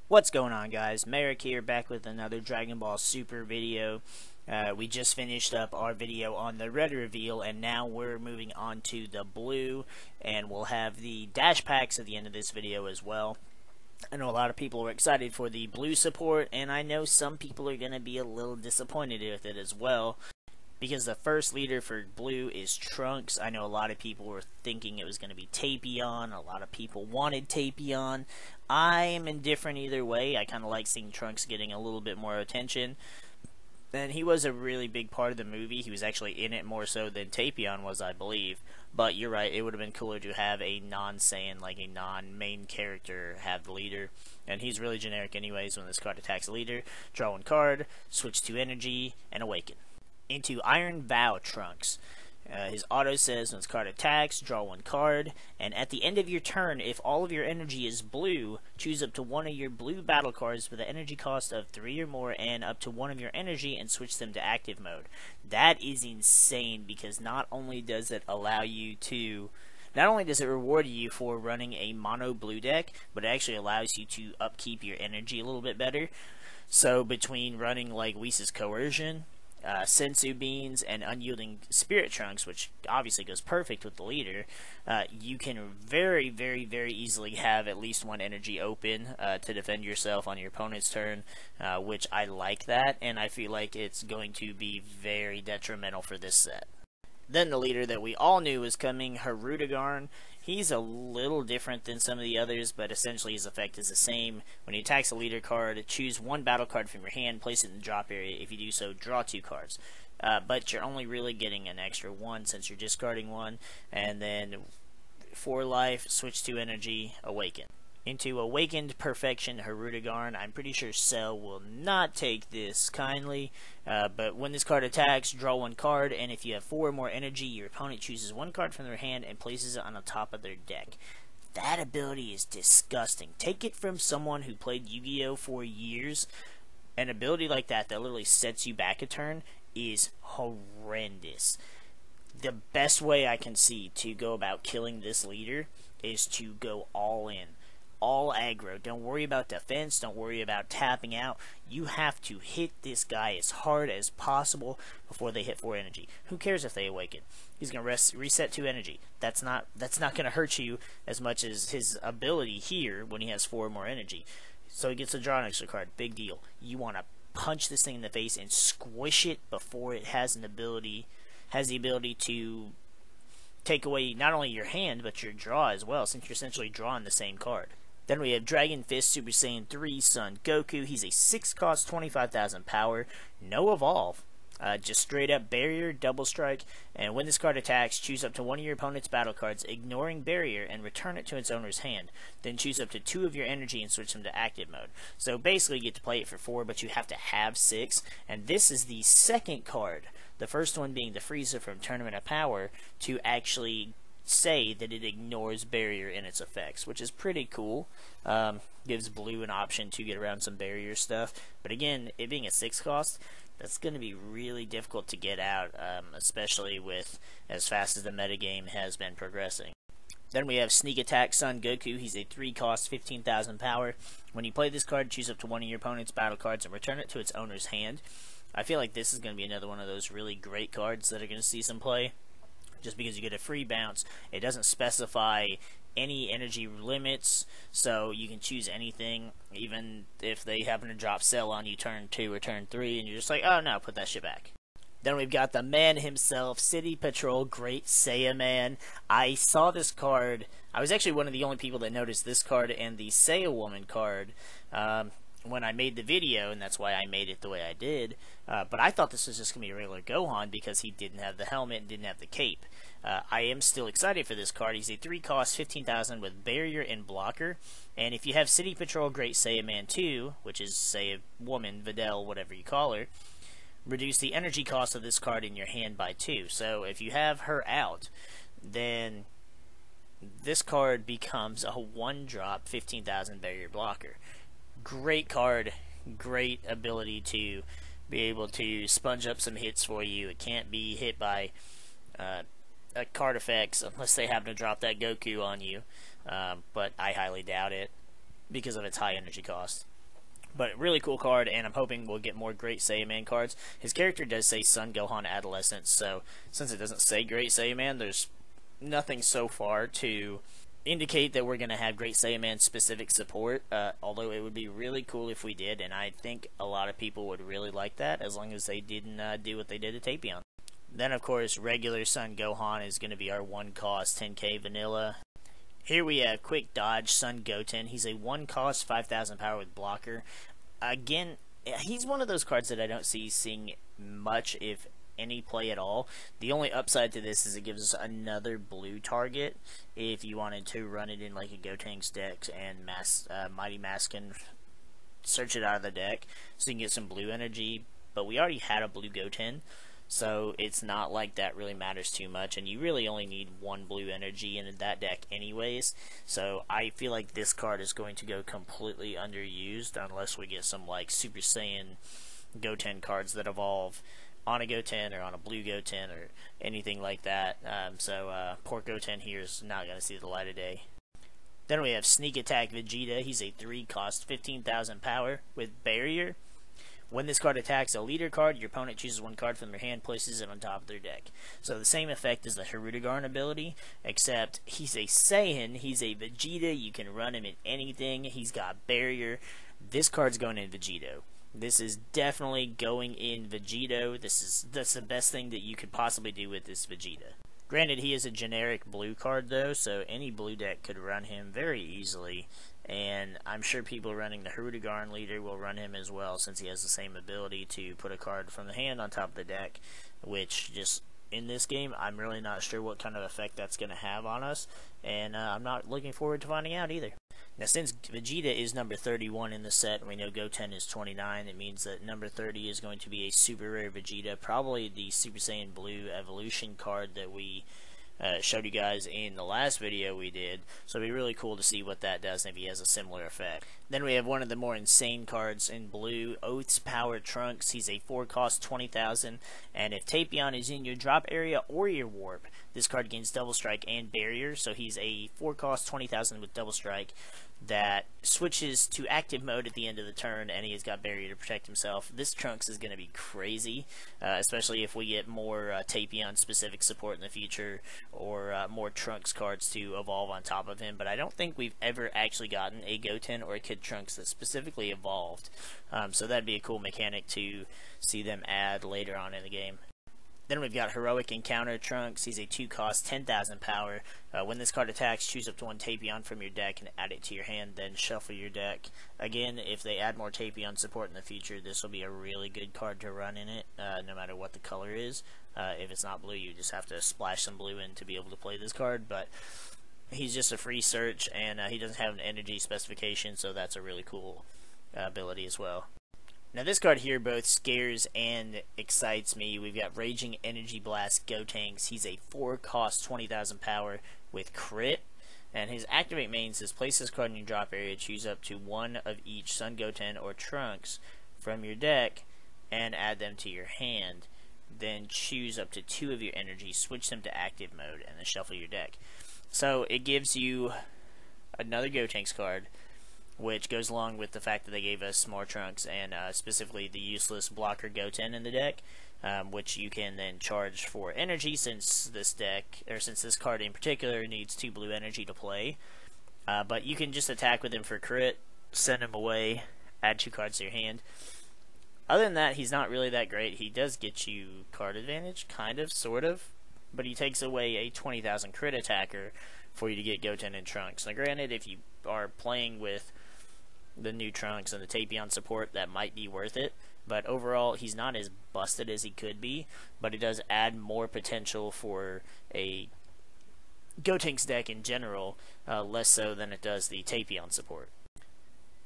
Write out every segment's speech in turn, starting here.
What's going on, guys? MariK here, back with another Dragon Ball Super video. We just finished up our video on the red reveal, and now we're moving on to the blue, and we'll have the dash packs at the end of this video as well. I know a lot of people are excited for the blue support, and I know some people are going to be a little disappointed with it as well, because the first leader for blue is Trunks. I know a lot of people were thinking it was going to be Tapion. A lot of people wanted Tapion. I'm indifferent either way. I kind of like seeing Trunks getting a little bit more attention. And he was a really big part of the movie. He was actually in it more so than Tapion was, I believe. But you're right, it would have been cooler to have a non-Saiyan, like a non-main character, have the leader. And he's really generic anyways. When this card attacks a leader, draw one card, switch to energy, and awaken. Into Iron Vow Trunks. His auto says when this card attacks, draw one card, and at the end of your turn, if all of your energy is blue, choose up to one of your blue battle cards with an energy cost of 3 or more and up to one of your energy and switch them to active mode. That is insane, because not only does it allow you to not only does it reward you for running a mono blue deck, but it actually allows you to upkeep your energy a little bit better. So between running like Whis' Coercion, Sensu Beans, and Unyielding Spirit Trunks, which obviously goes perfect with the leader, you can very, very, very easily have at least one energy open to defend yourself on your opponent's turn, which I like that, and I feel like it's going to be very detrimental for this set. Then the leader that we all knew was coming, Hirudegarn. He's a little different than some of the others, but essentially his effect is the same. When he attacks a leader card, choose one battle card from your hand, place it in the drop area. If you do so, draw 2 cards. But you're only really getting an extra 1 since you're discarding 1. And then 4 life, switch to energy, awaken. Into Awakened Perfection Hirudegarn. I'm pretty sure Cell will not take this kindly, but when this card attacks, draw 1 card, and if you have 4 or more energy, your opponent chooses 1 card from their hand and places it on the top of their deck. That ability is disgusting. Take it from someone who played Yu-Gi-Oh! For years. An ability like that literally sets you back a turn is horrendous. The best way I can see to go about killing this leader is to go all in. All aggro. Don't worry about defense. Don't worry about tapping out. You have to hit this guy as hard as possible before they hit 4 energy. Who cares if they awaken? He's gonna reset 2 energy. That's not gonna hurt you as much as his ability here when he has 4 or more energy. So he gets to draw an extra card. Big deal. You want to punch this thing in the face and squish it before it has the ability to take away not only your hand but your draw as well, since you're essentially drawing the same card. Then we have Dragon Fist Super Saiyan 3 Son Goku. He's a 6 cost, 25,000 power, no evolve. Just straight up barrier, double strike, and when this card attacks, choose up to one of your opponent's battle cards, ignoring barrier, and return it to its owner's hand. Then choose up to 2 of your energy and switch them to active mode. So basically you get to play it for 4, but you have to have 6, and this is the second card, the first one being the Frieza from Tournament of Power, to actually say that it ignores barrier in its effects, which is pretty cool. Gives blue an option to get around some barrier stuff, but again, it being a 6 cost, that's going to be really difficult to get out, especially with as fast as the metagame has been progressing. Then we have Sneak Attack Son Goku. He's a 3 cost, 15,000 power. When you play this card, choose up to one of your opponent's battle cards and return it to its owner's hand. I feel like this is going to be another one of those really great cards that are going to see some play, just because you get a free bounce. It doesn't specify any energy limits, so you can choose anything, even if they happen to drop Cell on you turn 2 or turn 3, and you're just like, oh no, put that shit back. Then we've got the man himself, City Patrol Great Salaman. I saw this card. I was actually one of the only people that noticed this card and the Woman card when I made the video, and that's why I made it the way I did. But I thought this was just going to be a regular Gohan because he didn't have the helmet and didn't have the cape. I am still excited for this card. He's a 3 cost, 15,000 with barrier and blocker. And if you have City Patrol Great Saiyaman 2, which is Woman, Videl, whatever you call her, reduce the energy cost of this card in your hand by 2. So if you have her out, then this card becomes a 1-drop 15,000 barrier blocker. Great card, great ability to be able to sponge up some hits for you. It can't be hit by card effects unless they happen to drop that Goku on you, but I highly doubt it because of its high energy cost. But really cool card, and I'm hoping we'll get more Great Saiyaman cards. His character does say Son Gohan Adolescence, so since it doesn't say Great Saiyaman, there's nothing so far to indicate that we're going to have Great Saiyaman specific support, although it would be really cool if we did, and I think a lot of people would really like that, as long as they didn't do what they did to Tapion. Then, of course, regular Son Gohan is going to be our 1-cost 10k vanilla. Here we have Quick Dodge Son Goten. He's a 1-cost 5,000 power with blocker. Again, he's one of those cards that I don't see seeing much, if any, play at all. The only upside to this is it gives us another blue target if you wanted to run it in like a Gotenks deck and Mighty Mask can search it out of the deck, so you can get some blue energy. But we already had a blue Goten, so it's not like that really matters too much, and you really only need 1 blue energy in that deck anyways, so I feel like this card is going to go completely underused unless we get some like Super Saiyan Goten cards that evolve on a Goten or on a blue Goten or anything like that. Poor Goten here is not going to see the light of day. Then we have Sneak Attack Vegeta. He's a 3-cost 15,000 power with barrier. When this card attacks a leader card, your opponent chooses 1 card from their hand, places it on top of their deck. So the same effect as the Hirudegarn ability, except he's a Saiyan, he's a Vegeta, you can run him in anything, he's got barrier. This card's going in Vegito. This is definitely going in Vegito. That's the best thing that you could possibly do with this Vegeta. Granted, he is a generic blue card though, so any blue deck could run him very easily. And I'm sure people running the Hirudegarn leader will run him as well, since he has the same ability to put a card from the hand on top of the deck, which just in this game, I'm really not sure what kind of effect that's going to have on us, and I'm not looking forward to finding out either. Now, since Vegeta is number 31 in the set, and we know Goten is 29, it means that number 30 is going to be a super rare Vegeta, probably the Super Saiyan Blue evolution card that we showed you guys in the last video we did, so it'd be really cool to see what that does and if he has a similar effect. Then we have one of the more insane cards in blue, Oath's Power Trunks. He's a 4-cost 20,000, and if Tapion is in your drop area or your warp, this card gains double strike and barrier, so he's a 4-cost 20,000 with double strike that switches to active mode at the end of the turn, and he has got barrier to protect himself. This Trunks is going to be crazy, especially if we get more Tapion specific support in the future, or more Trunks cards to evolve on top of him. But I don't think we've ever actually gotten a Goten or a Kid Trunks that specifically evolved, so that'd be a cool mechanic to see them add later on in the game. Then we've got Heroic Encounter Trunks. He's a 2-cost 10,000 power. When this card attacks, choose up to 1 Tapion from your deck and add it to your hand, then shuffle your deck. Again, if they add more Tapion support in the future, this will be a really good card to run in it, no matter what the color is. If it's not blue, you just have to splash some blue in to be able to play this card, but he's just a free search, and he doesn't have an energy specification, so that's a really cool ability as well. Now this card here both scares and excites me. We've got Raging Energy Blast Gotenks. He's a 4-cost 20,000 power with crit, and his activate main says place this card in your drop area, choose up to 1 of each Son Goten or Trunks from your deck and add them to your hand. Then choose up to 2 of your energy, switch them to active mode, and then shuffle your deck. So it gives you another Gotenks card, which goes along with the fact that they gave us more Trunks, and specifically the useless blocker Goten in the deck, which you can then charge for energy, since this card in particular needs 2 blue energy to play. But you can just attack with him for crit, send him away, add 2 cards to your hand. Other than that, he's not really that great. He does get you card advantage, kind of, sort of, but he takes away a 20,000 crit attacker for you to get Goten and Trunks. Now granted, if you are playing with the new Trunks and the Tapion support, that might be worth it, but overall he's not as busted as he could be, but it does add more potential for a Gotenks deck in general, less so than it does the Tapion support.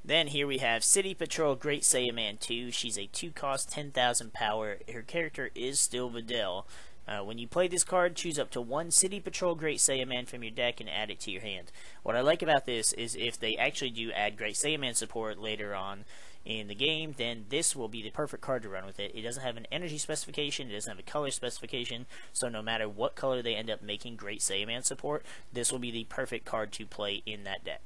Then here we have City Patrol Great Saiyaman 2. She's a 2-cost 10,000 power. Her character is still Videl. When you play this card, choose up to 1 City Patrol Great Saiyaman from your deck and add it to your hand. What I like about this is if they actually do add Great Saiyaman support later on in the game, then this will be the perfect card to run with it. It doesn't have an energy specification, it doesn't have a color specification, so no matter what color they end up making Great Saiyaman support, this will be the perfect card to play in that deck.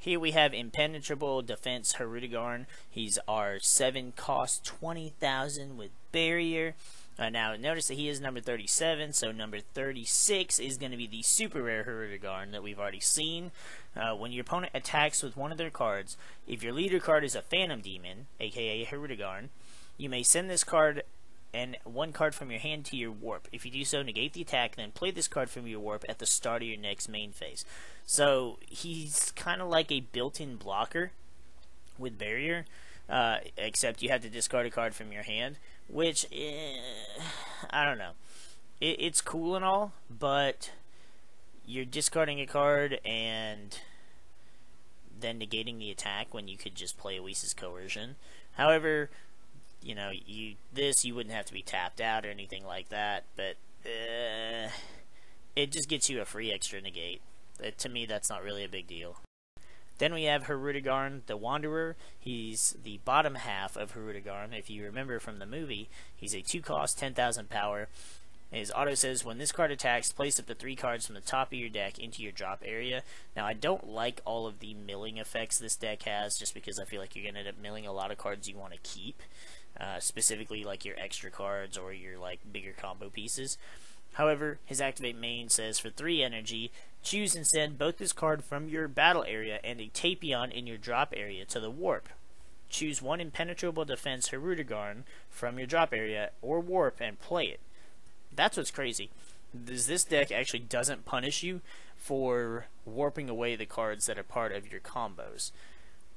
Here we have Impenetrable Defense Hirudegarn. He's our 7 cost 20,000 with barrier. Now notice that he is number 37, so number 36 is going to be the super rare Hirudegarn that we've already seen. When your opponent attacks with one of their cards, if your leader card is a Phantom Demon, aka Hirudegarn, you may send this card and one card from your hand to your warp. If you do so, negate the attack, then play this card from your warp at the start of your next main phase. So he's kind of like a built-in blocker with barrier, except you have to discard a card from your hand, which, I don't know. It's cool and all, but you're discarding a card and then negating the attack when you could just play Oasis Coercion. However, you know, you wouldn't have to be tapped out or anything like that, but it just gets you a free extra negate. To me, that's not really a big deal. Then we have Hirudegarn, the Wanderer. He's the bottom half of Hirudegarn. If you remember from the movie, he's a 2 cost, 10,000 power. His auto says, when this card attacks, place up to 3 cards from the top of your deck into your drop area. Now, I don't like all of the milling effects this deck has, just because I feel like you're going to end up milling a lot of cards you want to keep. Specifically like your extra cards or your like bigger combo pieces. However, his activate main says for 3 energy, choose and send both this card from your battle area and a Tapion in your drop area to the warp. Choose one Impenetrable Defense Hirudegarn from your drop area or warp and play it. That's what's crazy. This deck actually doesn't punish you for warping away the cards that are part of your combos,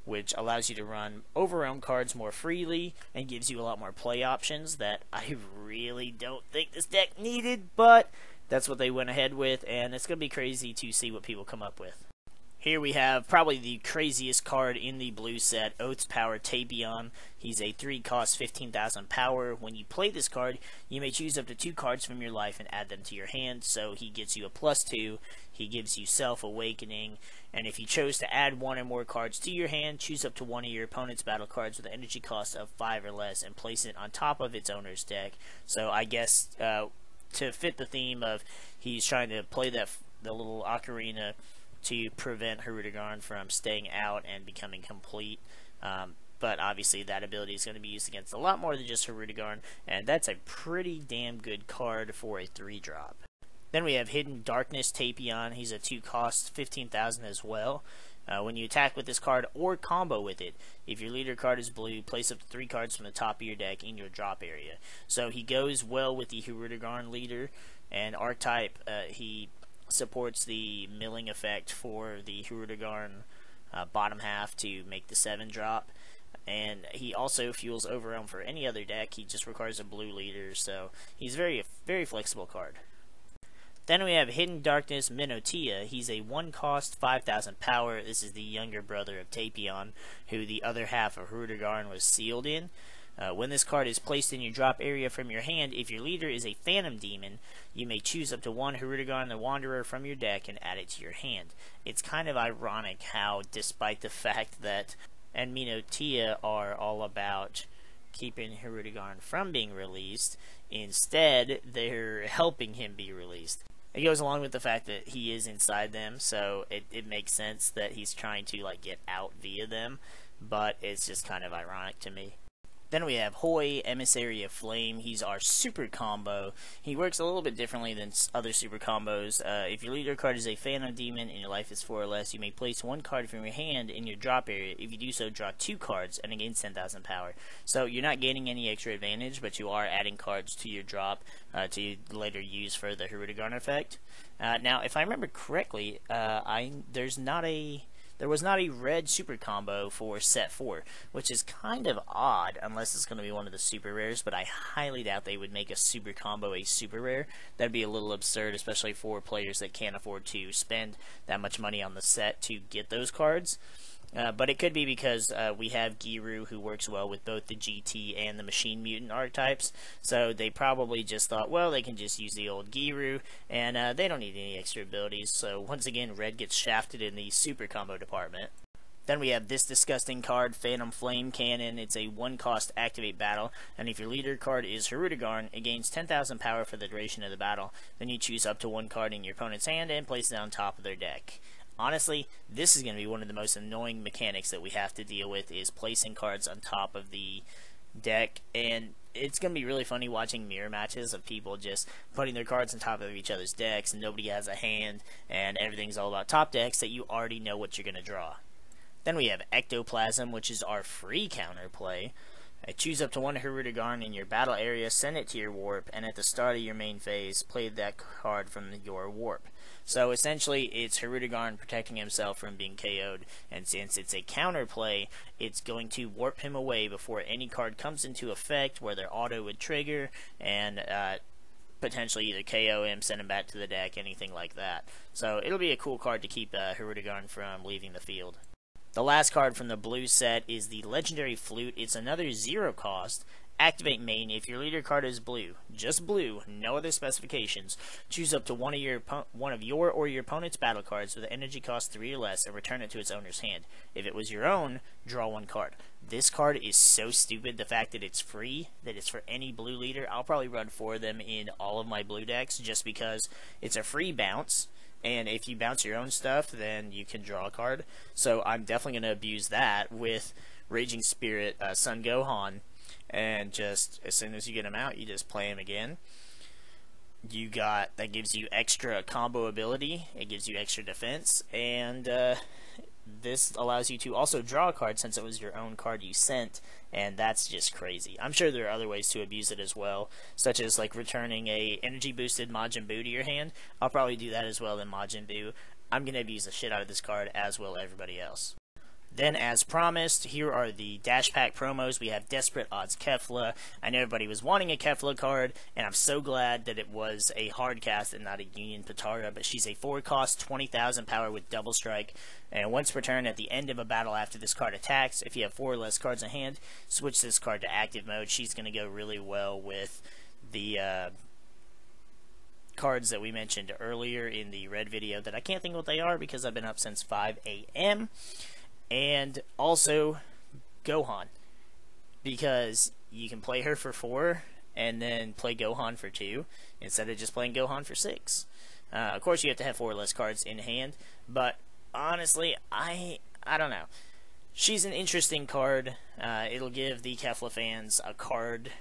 which allows you to run overwhelm cards more freely and gives you a lot more play options that I really don't think this deck needed, but that's what they went ahead with, and it's going to be crazy to see what people come up with. Here we have probably the craziest card in the blue set, Oath's Power Tapion. He's a 3 cost 15,000 power. When you play this card, you may choose up to 2 cards from your life and add them to your hand, so he gets you a +2, he gives you Self-Awakening, and if you chose to add 1 or more cards to your hand, choose up to 1 of your opponent's battle cards with an energy cost of 5 or less and place it on top of its owner's deck. So I guess to fit the theme of he's trying to play the little ocarina to prevent Hirudegarn from staying out and becoming complete. But obviously that ability is going to be used against a lot more than just Hirudegarn, and that's a pretty damn good card for a 3-drop. Then we have Hidden Darkness Tapion. He's a 2 cost 15,000 as well. When you attack with this card or combo with it, if your leader card is blue, place up to 3 cards from the top of your deck in your drop area. So he goes well with the Hirudegarn leader, and archetype, he supports the milling effect for the Hirudegarn bottom half to make the 7-drop, and he also fuels Overwhelm for any other deck. He just requires a blue leader, so he's very flexible card. Then we have Hidden Darkness Minotia. He's a 1 cost 5,000 power. This is the younger brother of Tapion, who the other half of Hirudegarn was sealed in. When this card is placed in your drop area from your hand, if your leader is a Phantom Demon, you may choose up to 1 Hirudegarn the Wanderer from your deck and add it to your hand. It's kind of ironic how, despite the fact that and Minotia are all about keeping Hirudegarn from being released, instead they're helping him be released. It goes along with the fact that he is inside them, so it makes sense that he's trying to like get out via them, but it's just kind of ironic to me. Then we have Hoi, Emissary of Flame. He's our super combo. He works a little bit differently than other super combos. If your leader card is a Phantom Demon and your life is 4 or less, you may place 1 card from your hand in your drop area. If you do so, draw 2 cards and gain 10,000 power. So you're not gaining any extra advantage, but you are adding cards to your drop to later use for the Hirudegarn effect. Now, if I remember correctly, there was not a red super combo for set 4, which is kind of odd unless it's going to be one of the super rares, but I highly doubt they would make a super combo a super rare. That'd be a little absurd, especially for players that can't afford to spend that much money on the set to get those cards. But it could be because we have Giru, who works well with both the GT and the Machine Mutant archetypes, so they probably just thought, well, they can just use the old Giru, and they don't need any extra abilities, so once again, red gets shafted in the super combo department. Then we have this disgusting card, Phantom Flame Cannon. It's a 1 cost activate battle, and if your leader card is Hirudegarn, it gains 10,000 power for the duration of the battle. Then you choose up to 1 card in your opponent's hand and place it on top of their deck. Honestly, this is going to be one of the most annoying mechanics that we have to deal with, is placing cards on top of the deck. And it's going to be really funny watching mirror matches of people just putting their cards on top of each other's decks, and nobody has a hand, and everything's all about top decks that you already know what you're going to draw. Then we have Ectoplasm, which is our free counterplay. Choose up to one Hirudegarn in your battle area, send it to your warp, and at the start of your main phase, play that card from your warp. So essentially, it's Hirudegarn protecting himself from being KO'd, and since it's a counterplay, it's going to warp him away before any card comes into effect where their auto would trigger, and potentially either KO him, send him back to the deck, anything like that. So it'll be a cool card to keep Hirudegarn from leaving the field. The last card from the blue set is the Legendary Flute. It's another 0 cost. Activate main if your leader card is blue. Just blue, no other specifications. Choose up to one of your or your opponent's battle cards with an energy cost 3 or less and return it to its owner's hand. If it was your own, draw 1 card. This card is so stupid, the fact that it's free, that it's for any blue leader. I'll probably run 4 of them in all of my blue decks just because it's a free bounce. And if you bounce your own stuff, then you can draw a card. So I'm definitely going to abuse that with Raging Spirit, Son Gohan. And just, as soon as you get him out, you just play him again. That gives you extra combo ability. It gives you extra defense. And this allows you to also draw a card since it was your own card you sent. And that's just crazy. I'm sure there are other ways to abuse it as well, such as like returning a energy boosted Majin Buu to your hand. I'll probably do that as well in Majin Buu. I'm going to abuse the shit out of this card, as will everybody else. Then, as promised, here are the Dash Pack promos. We have Desperate Odds Kefla. I know everybody was wanting a Kefla card, and I'm so glad that it was a hard cast and not a Union Patara, but she's a 4-cost, 20,000 power with Double Strike, and once per turn at the end of a battle after this card attacks, if you have 4 or less cards in hand, switch this card to active mode. She's going to go really well with the cards that we mentioned earlier in the red video that I can't think what they are because I've been up since 5 a.m., and also Gohan, because you can play her for 4 and then play Gohan for 2 instead of just playing Gohan for 6. Of course, you have to have 4 or less cards in hand, but honestly, I don't know. She's an interesting card. It'll give the Kefla fans a card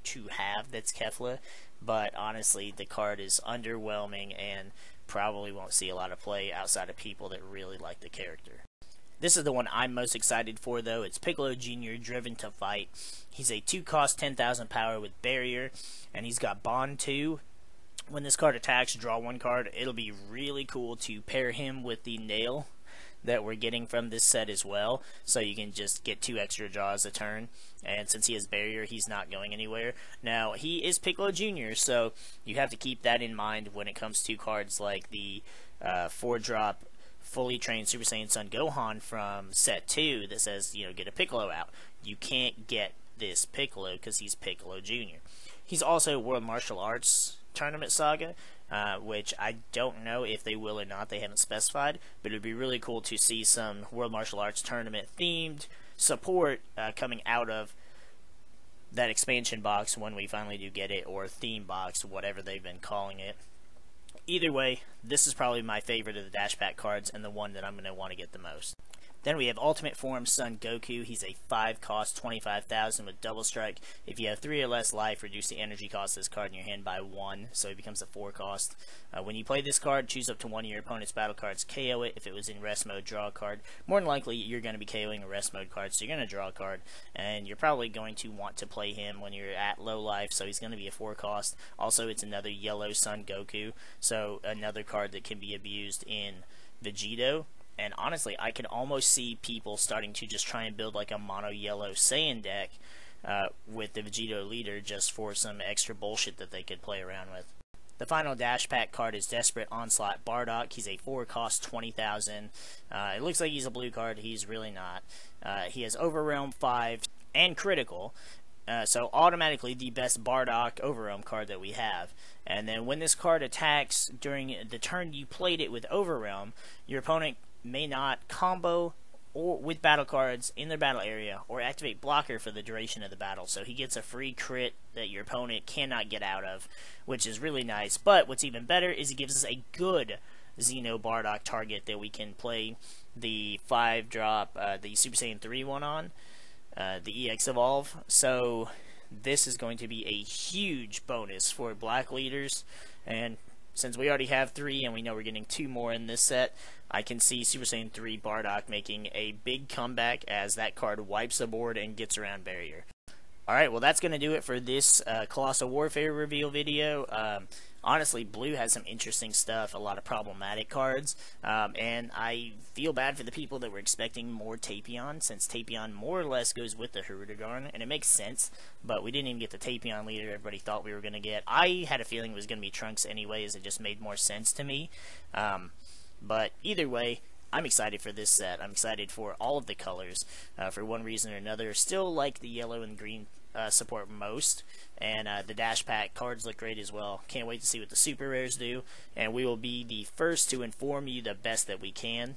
to have that's Kefla, but honestly, the card is underwhelming and probably won't see a lot of play outside of people that really like the character. This is the one I'm most excited for, though. It's Piccolo Jr. Driven to Fight. He's a 2-cost, 10,000 power with Barrier, and he's got Bond 2. When this card attacks, draw 1 card. It'll be really cool to pair him with the Nail that we're getting from this set as well, so you can just get 2 extra draws a turn, and since he has Barrier, he's not going anywhere. Now, he is Piccolo Jr., so you have to keep that in mind when it comes to cards like the 4-drop fully trained Super Saiyan Son Gohan from set 2 that says, you know, get a Piccolo out. You can't get this Piccolo because he's Piccolo Jr. He's also World Martial Arts Tournament Saga, which I don't know if they will or not. They haven't specified, but it would be really cool to see some World Martial Arts Tournament themed support coming out of that expansion box when we finally do get it, or theme box, whatever they've been calling it. Either way, this is probably my favorite of the Dash Pack cards and the one that I'm going to want to get the most. Then we have Ultimate Form Son Goku. He's a 5-cost, 25,000 with Double Strike. If you have 3 or less life, reduce the energy cost of this card in your hand by 1, so it becomes a 4-cost. When you play this card, choose up to one of your opponent's battle cards, KO it. If it was in rest mode, draw a card. More than likely, you're going to be KOing a rest mode card, so you're going to draw a card, and you're probably going to want to play him when you're at low life, so he's going to be a 4-cost. Also, it's another yellow Son Goku, so another card that can be abused in Vegeta. And honestly, I can almost see people starting to just try and build like a mono-yellow Saiyan deck with the Vegeta leader just for some extra bullshit that they could play around with. The final Dash Pack card is Desperate Onslaught Bardock. He's a 4-cost, 20,000. It looks like he's a blue card. He's really not. He has Overrealm 5 and Critical. So automatically the best Bardock Overrealm card that we have. And then when this card attacks during the turn you played it with Overrealm, your opponent may not combo or with battle cards in their battle area or activate blocker for the duration of the battle. So he gets a free crit that your opponent cannot get out of, which is really nice. But what's even better is he gives us a good Xeno Bardock target that we can play the 5-drop, the Super Saiyan 3 one on, the EX Evolve. So this is going to be a huge bonus for black leaders, and since we already have 3 and we know we're getting 2 more in this set, I can see Super Saiyan 3 Bardock making a big comeback as that card wipes the board and gets around barrier. Alright, well that's going to do it for this Colossal Warfare reveal video. Honestly, Blue has some interesting stuff, a lot of problematic cards, and I feel bad for the people that were expecting more Tapion, since Tapion more or less goes with the Hirudegarn, and it makes sense, but we didn't even get the Tapion leader everybody thought we were going to get. I had a feeling it was going to be Trunks anyways, it just made more sense to me, but either way, I'm excited for this set. I'm excited for all of the colors, for one reason or another. Still like the yellow and green support most, and the dash pack cards look great as well. Can't wait to see what the super rares do, and we will be the first to inform you the best that we can.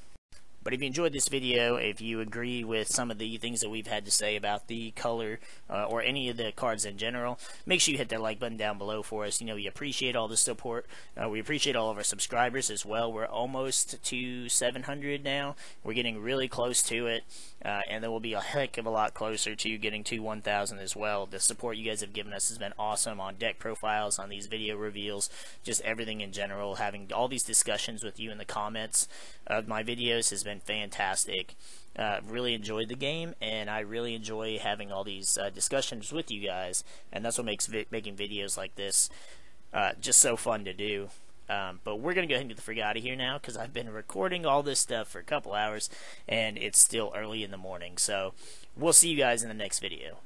But if you enjoyed this video, if you agree with some of the things that we've had to say about the color or any of the cards in general, make sure you hit that like button down below for us. You know, we appreciate all the support. We appreciate all of our subscribers as well. We're almost to 700 now. We're getting really close to it, and then we'll be a heck of a lot closer to getting to 1,000 as well. The support you guys have given us has been awesome on deck profiles, on these video reveals, just everything in general. Having all these discussions with you in the comments of my videos has been fantastic. Really enjoyed the game, and I really enjoy having all these discussions with you guys, and that's what makes making videos like this just so fun to do. But we're gonna go ahead and get the freak out of here now, because I've been recording all this stuff for a couple hours and it's still early in the morning. So we'll see you guys in the next video.